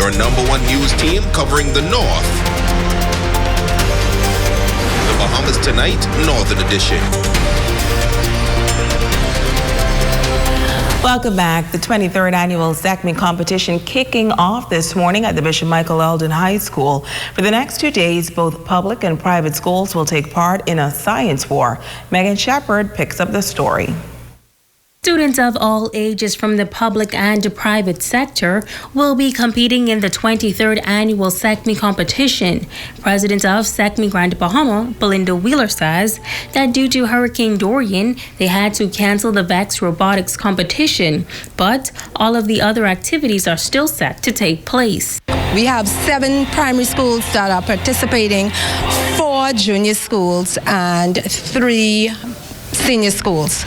your #1 news team covering the North. The Bahamas Tonight, Northern Edition. Welcome back. The 23rd annual SECME competition kicking off this morning at the Bishop Michael Eldon High School. For the next 2 days, both public and private schools will take part in a science war. Megan Shepard picks up the story. Students of all ages from the public and private sector will be competing in the 23rd annual SECME competition. President of SECME Grand Bahama, Belinda Wheeler, says that due to Hurricane Dorian, they had to cancel the VEX robotics competition, but all of the other activities are still set to take place. We have 7 primary schools that are participating, 4 junior schools, and 3 senior schools.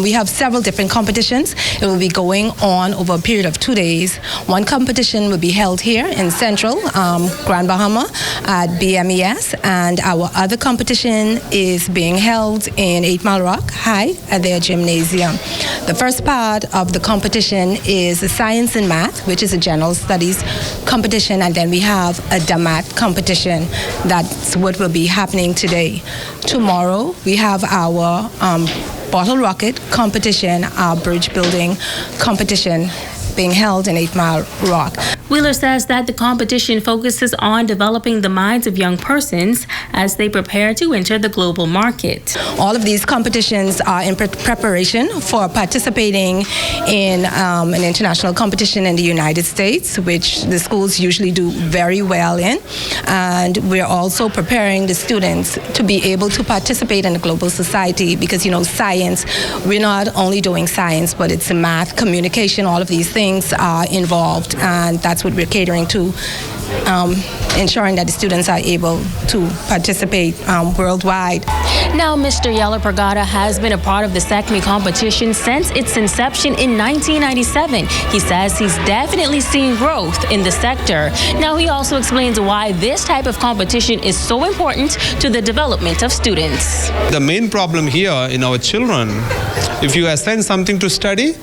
We have several different competitions. It will be going on over a period of 2 days. One competition will be held here in Central Grand Bahama at BMES, and our other competition is being held in 8 Mile Rock High at their gymnasium. The first part of the competition is the science and math, which is a general studies competition, and then we have a DAMAT competition. That's what will be happening today. Tomorrow we have our bottle rocket competition, our bridge building competition being held in 8 Mile Rock. Wheeler says that the competition focuses on developing the minds of young persons as they prepare to enter the global market. All of these competitions are in preparation for participating in an international competition in the United States, which the schools usually do very well in. And we're also preparing the students to be able to participate in the global society because, you know, science, we're not only doing science, but it's math, communication, all of these things are involved, and that's what we're catering to, ensuring that the students are able to participate worldwide. Now, Mr. Yeller Pergada has been a part of the SECME competition since its inception in 1997. He says he's definitely seen growth in the sector. Now, he also explains why this type of competition is so important to the development of students. The main problem here in our children, if you assign something to study,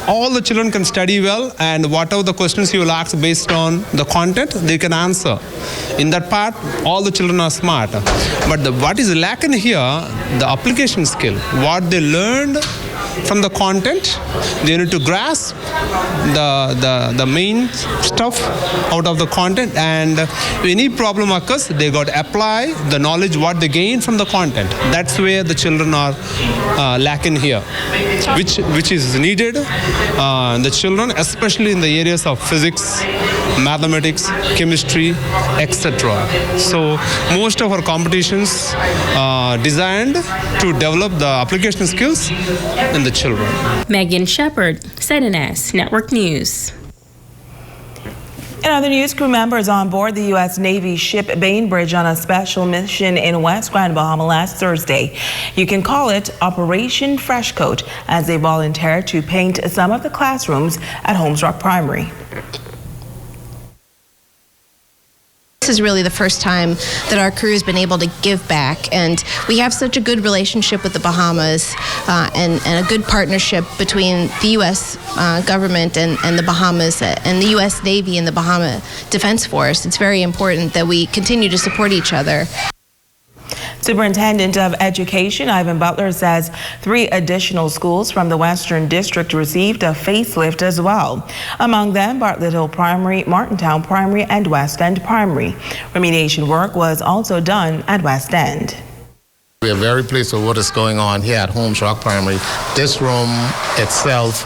all the children can study well, and whatever the questions you will ask based on the content, they can answer. In that part, all the children are smart. But what is lacking here, the application skill, what they learned from the content, they need to grasp the main stuff out of the content, and any problem occurs, they got to apply the knowledge what they gain from the content. That's where the children are lacking here, which is needed. The children, especially in the areas of physics, mathematics, chemistry, etc. So most of our competitions are designed to develop the application skills in the children. Megan Shepard, ZNS Network News. In other news, crew members on board the U.S. Navy ship Bainbridge on a special mission in West Grand Bahama last Thursday. You can call it Operation Fresh Coat, as they volunteered to paint some of the classrooms at Holmes Rock Primary. This is really the first time that our crew has been able to give back, and we have such a good relationship with the Bahamas and a good partnership between the U.S. government and the Bahamas and the U.S. Navy and the Bahama Defense Force. It's very important that we continue to support each other. Superintendent of Education Ivan Butler says 3 additional schools from the Western District received a facelift as well. Among them, Bartlett Hill Primary, Martintown Primary, and West End Primary. Remediation work was also done at West End. We are very pleased with what is going on here at Holmes Rock Primary. This room itself,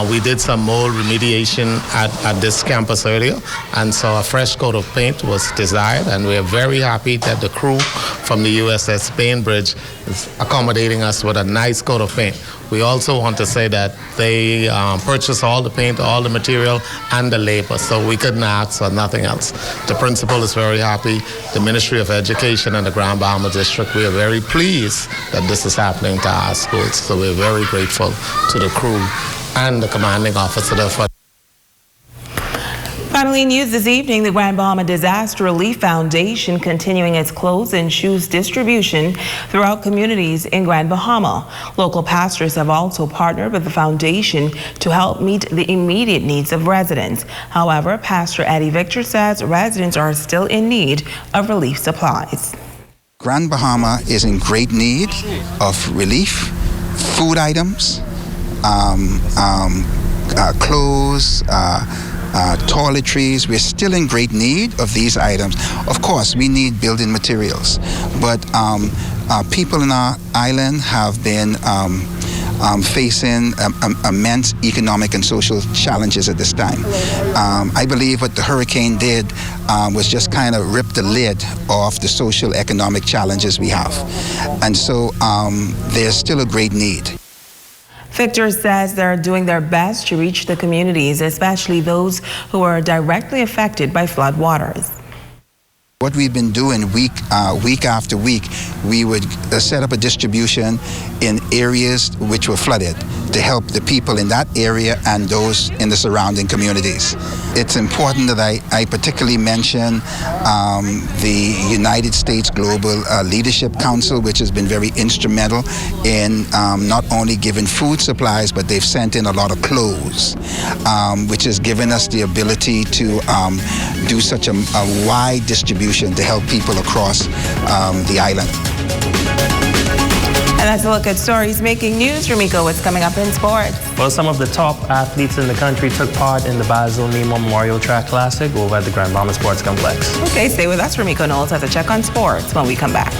we did some mold remediation at this campus earlier, and so a fresh coat of paint was desired, and we are very happy that the crew from the USS Bainbridge is accommodating us with a nice coat of paint. We also want to say that they purchased all the paint, all the material, and the labor, so we couldn't ask for nothing else. The principal is very happy. The Ministry of Education and the Grand Bahama District, we are very pleased that this is happening to our schools, so we're very grateful to the crew and the commanding officer. Finally, news this evening, the Grand Bahama Disaster Relief Foundation continuing its clothes and shoes distribution throughout communities in Grand Bahama. Local pastors have also partnered with the foundation to help meet the immediate needs of residents. However, Pastor Eddie Victor says residents are still in need of relief supplies. Grand Bahama is in great need of relief, food items, clothes, toiletries. We're still in great need of these items. Of course, we need building materials, but people in our island have been facing immense economic and social challenges at this time. I believe what the hurricane did was just kind of rip the lid off the social economic challenges we have. And so there's still a great need. Victor says they're doing their best to reach the communities, especially those who are directly affected by flood waters. What we've been doing week after week, we would set up a distribution in areas which were flooded to help the people in that area and those in the surrounding communities. It's important that I particularly mention the United States Global Leadership Council, which has been very instrumental in not only giving food supplies, but they've sent in a lot of clothes, which has given us the ability to do such a wide distribution to help people across the island. And that's a look at stories making news. Ramiko, what's coming up in sports? Well, some of the top athletes in the country took part in the Basil Nemo Memorial Track Classic over at the Grand Bahama Sports Complex. Okay, stay with us. Ramiko Knowles has a check on sports when we come back.